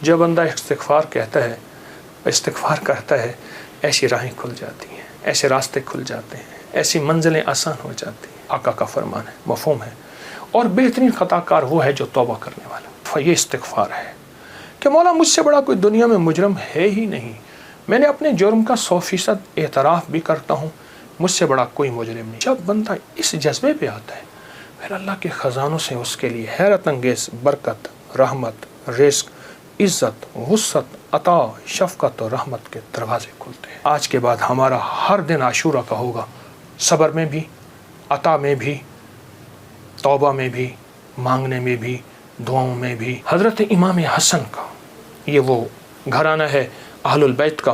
جو بندہ استغفار کہتا ہے، استغفار کرتا ہے، ایسی راہیں کھل جاتی ہیں، ایسے راستے کھل جاتے ہیں، ایسی منزلیں آسان ہو جاتی ہیں۔ آقا کا فرمان ہے، مفہوم ہے۔ اور بہترین خطا کار وہ ہے جو توبہ کرنے والا۔ یہ استغفار ہے کہ مولا مجھ سے بڑا کوئی دنیا میں مجرم ہے ہی نہیں، میں نے اپنے جرم کا 100% اعتراف بھی کرتا ہوں، مجھ سے بڑا کوئی مجرم نہیں۔ جب بندہ اس جذبے پہ آتا ہے، پھر اللہ کے خزانوں سے اس کے لیے حیرت انگیز برکت، رحمت، رزق، عزت، وسعت، عطا، شفقت اور رحمت کے دروازے کھلتے ہیں۔ آج کے بعد ہمارا ہر دن عاشورہ کا ہوگا، صبر میں بھی، عطا میں بھی، توبہ میں بھی، مانگنے میں بھی، دعاؤں میں بھی۔ حضرت امام حسن کا یہ وہ گھرانہ ہے اہل البیت کا،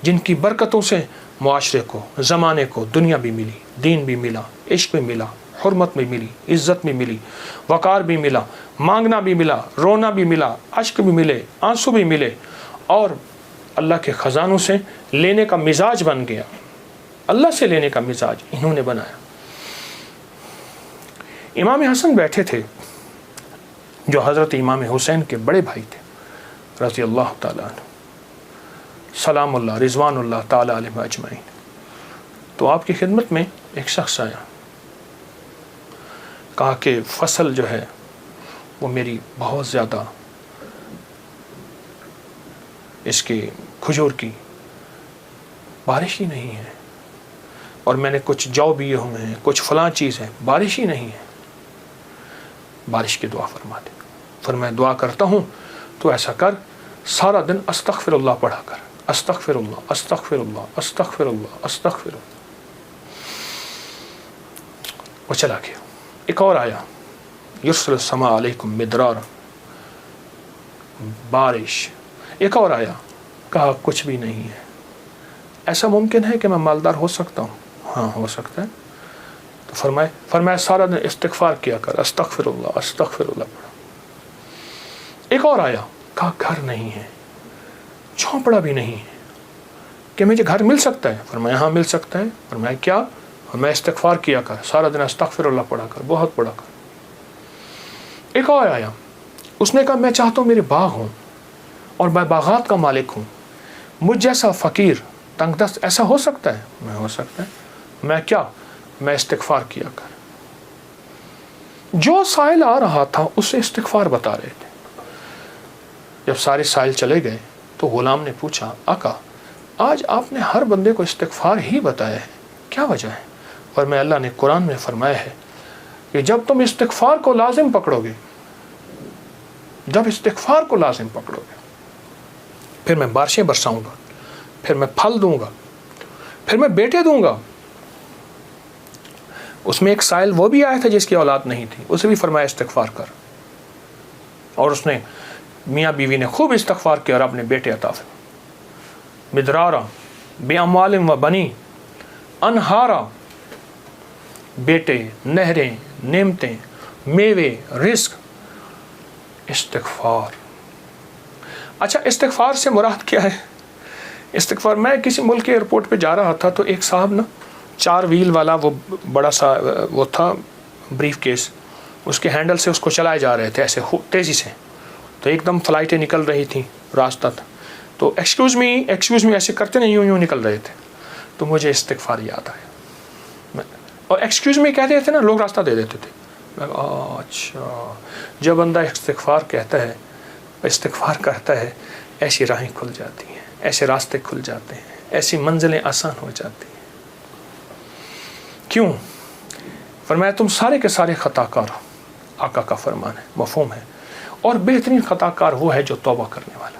جن کی برکتوں سے معاشرے کو، زمانے کو دنیا بھی ملی، دین بھی ملا، عشق بھی ملا، حرمت بھی ملی، عزت بھی ملی، وقار بھی ملا، مانگنا بھی ملا، رونا بھی ملا، اشک بھی ملے، آنسو بھی ملے، اور اللہ کے خزانوں سے لینے کا مزاج بن گیا۔ اللہ سے لینے کا مزاج انہوں نے بنایا۔ امام حسن بیٹھے تھے جو حضرت امام حسین کے بڑے بھائی تھے رضی اللہ تعالیٰ عنہ، سلام اللہ رضوان اللہ تعالیٰ علیہ اجمعین۔ تو آپ کی خدمت میں ایک شخص آیا، کہا کہ فصل جو ہے وہ میری بہت زیادہ، اس کی کھجور کی بارش ہی نہیں ہے، اور میں نے کچھ جو بیے ہوئے ہیں، کچھ فلاں چیز ہے، بارش ہی نہیں ہے، بارش کی دعا فرما دے۔ پھر میں دعا کرتا ہوں تو ایسا کر، سارا دن استغفر اللہ پڑھا کر، استغفر اللہ استغفر اللہ استغفر اللہ استغفر اللہ۔ وہ چلا گیا۔ ایک اور آیا، یرسل السماء علیکم مدرار، بارش۔ ایک اور آیا، کہا کچھ بھی نہیں ہے۔ ایسا ممکن ہے کہ میں مالدار ہو سکتا ہوں؟ ہاں ہو سکتا ہے۔ تو فرمایا سارا دن استغفار کیا کر، استغفر اللہ پڑھا۔ ایک اور آیا، کہا گھر نہیں ہے، جھونپڑا بھی نہیں ہے، کہ مجھے گھر مل سکتا ہے؟ فرمایا ہاں مل سکتا ہے۔ فرمایا کیا؟ میں استغفار کیا کر، سارا دن استغفر اللہ پڑھا کر، بہت پڑھا کر۔ ایک اور آیا، اس نے کہا میں چاہتا ہوں میرے باغ ہوں اور میں باغات کا مالک ہوں، مجھ جیسا فقیر تنگ دست ایسا ہو سکتا ہے؟ میں ہو سکتا ہے۔ میں کیا؟ میں استغفار کیا کر۔ جو سائل آ رہا تھا اسے استغفار بتا رہے تھے۔ جب سارے سائل چلے گئے تو غلام نے پوچھا آقا آج آپ نے ہر بندے کو استغفار ہی بتایا ہے، کیا وجہ ہے؟ اور میں اللہ نے قرآن میں فرمایا ہے کہ جب تم استغفار کو لازم پکڑو گے، جب استغفار کو لازم پکڑو گے، پھر میں بارشیں برساؤں گا، پھر میں پھل دوں گا، پھر میں بیٹے دوں گا۔ اس میں ایک سائل وہ بھی آیا تھا جس کی اولاد نہیں تھی، اسے بھی فرمایا استغفار کر، اور اس نے میاں بیوی نے خوب استغفار کیا اور اپنے بیٹے عطا فرمائے۔ مدرارا بے اموال و بنی، انہارا، بیٹے، نہریں، نعمتیں، میوے، رزق، استغفار۔ اچھا استغفار سے مراد کیا ہے؟ استغفار، میں کسی ملک کے ایئرپورٹ پہ جا رہا تھا تو ایک صاحب نا 4 ویل والا وہ بڑا سا وہ تھا بریف کیس، اس کے ہینڈل سے اس کو چلائے جا رہے تھے ایسے تیزی سے، تو ایک دم فلائٹیں نکل رہی تھیں راستہ تھا، تو ایکسکیوز می ایسے کرتے نہیں، یوں نکل رہے تھے، تو مجھے استغفار یاد آیا، اور ایکسکیوز می کہتے تھے نا لوگ راستہ دے دیتے تھے۔ میں کہا اچھا، جب بندہ استغفار کہتا ہے، استغفار کرتا ہے، ایسی راہیں کھل جاتی ہیں، ایسے راستے کھل جاتے ہیں، ایسی منزلیں آسان ہو جاتی ہیں۔ کیوں؟ فرمایا تم سارے کے سارے خطا کار ہو، آقا کا فرمان ہے، مفہوم ہے، اور بہترین خطا کار وہ ہے جو توبہ کرنے والا۔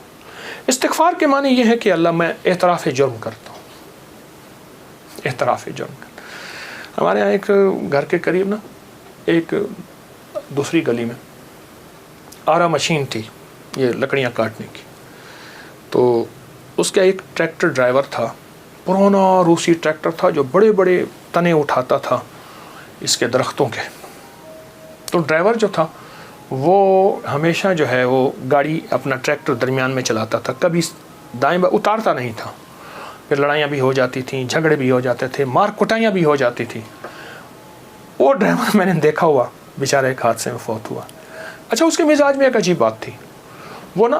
استغفار کے معنی یہ ہے کہ اللہ میں اعتراف جرم کرتا ہوں، اعتراف جرم کرتا ہوں۔ ہمارے یہاں ایک گھر کے قریب نا ایک دوسری گلی میں آرا مشین تھی، یہ لکڑیاں کاٹنے کی، تو اس کا ایک ٹریکٹر ڈرائیور تھا، پرانا روسی ٹریکٹر تھا جو بڑے بڑے تنے اٹھاتا تھا اس کے درختوں کے۔ تو ڈرائیور جو تھا وہ ہمیشہ جو ہے وہ گاڑی اپنا ٹریکٹر درمیان میں چلاتا تھا، کبھی دائیں بائیں اتارتا نہیں تھا، پھر لڑائیاں بھی ہو جاتی تھیں، جھگڑے بھی ہو جاتے تھے، مار کٹائیاں بھی ہو جاتی تھیں۔ وہ ڈرائیور میں نے دیکھا ہوا بیچارہ ایک حادثے میں فوت ہوا۔ اچھا اس کے مزاج میں ایک عجیب بات تھی، وہ نا